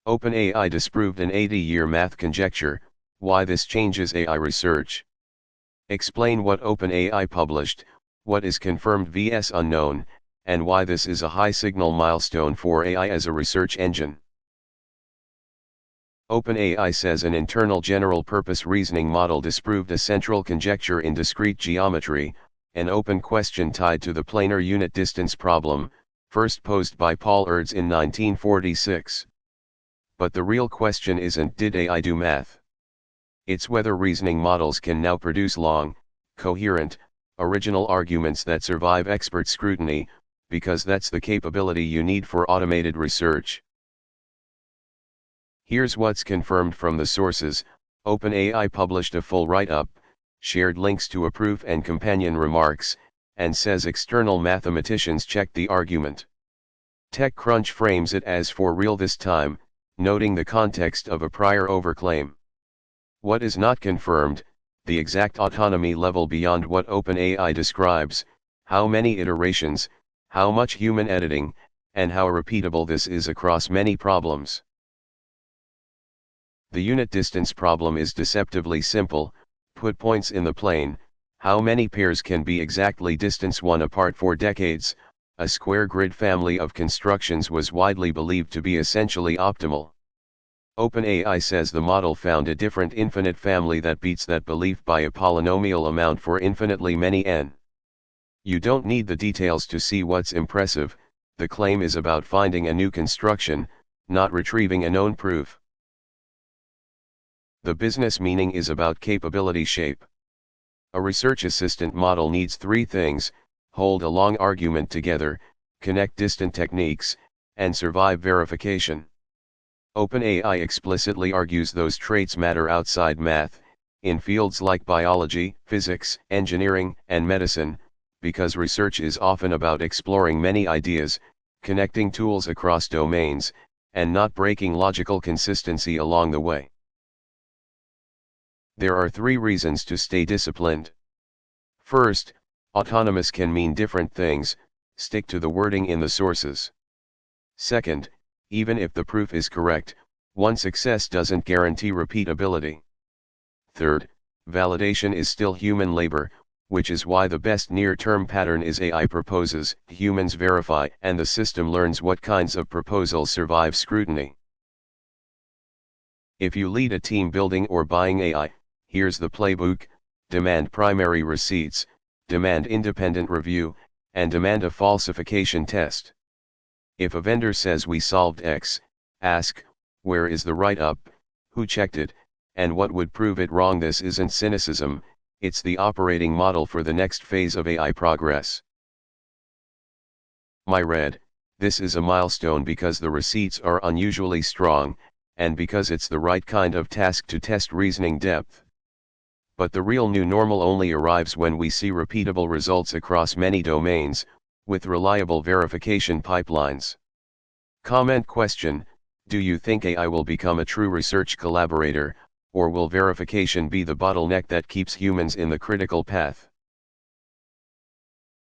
OpenAI disproved an 80-year math conjecture, why this changes AI research. Explain what OpenAI published, what is confirmed vs unknown, and why this is a high-signal milestone for AI as a research engine. OpenAI says an internal general-purpose reasoning model disproved a central conjecture in discrete geometry, an open question tied to the planar unit distance problem, first posed by Paul Erdős in 1946. But the real question isn't did AI do math? It's whether reasoning models can now produce long, coherent, original arguments that survive expert scrutiny, because that's the capability you need for automated research. Here's what's confirmed from the sources. OpenAI published a full write-up, shared links to a proof and companion remarks, and says external mathematicians checked the argument. TechCrunch frames it as for real this time, noting the context of a prior overclaim. What is not confirmed, the exact autonomy level beyond what OpenAI describes, how many iterations, how much human editing, and how repeatable this is across many problems. The unit distance problem is deceptively simple. Put points in the plane, how many pairs can be exactly distance one apart for decades. A square grid family of constructions was widely believed to be essentially optimal. OpenAI says the model found a different infinite family that beats that belief by a polynomial amount for infinitely many n. You don't need the details to see what's impressive. The claim is about finding a new construction, not retrieving a known proof. The business meaning is about capability shape. A research assistant model needs three things: hold a long argument together, connect distant techniques, and survive verification. OpenAI explicitly argues those traits matter outside math, in fields like biology, physics, engineering, and medicine, because research is often about exploring many ideas, connecting tools across domains, and not breaking logical consistency along the way. There are three reasons to stay disciplined. First, autonomous can mean different things. Stick to the wording in the sources. Second, even if the proof is correct, one success doesn't guarantee repeatability. Third, validation is still human labor, which is why the best near-term pattern is AI proposes, humans verify, and the system learns what kinds of proposals survive scrutiny. If you lead a team building or buying AI, here's the playbook: demand primary receipts, demand independent review, and demand a falsification test. If a vendor says we solved X, ask, where is the write-up, who checked it, and what would prove it wrong? This isn't cynicism, it's the operating model for the next phase of AI progress. My read, this is a milestone because the receipts are unusually strong, and because it's the right kind of task to test reasoning depth. But the real new normal only arrives when we see repeatable results across many domains, with reliable verification pipelines. Comment question: do you think AI will become a true research collaborator, or will verification be the bottleneck that keeps humans in the critical path?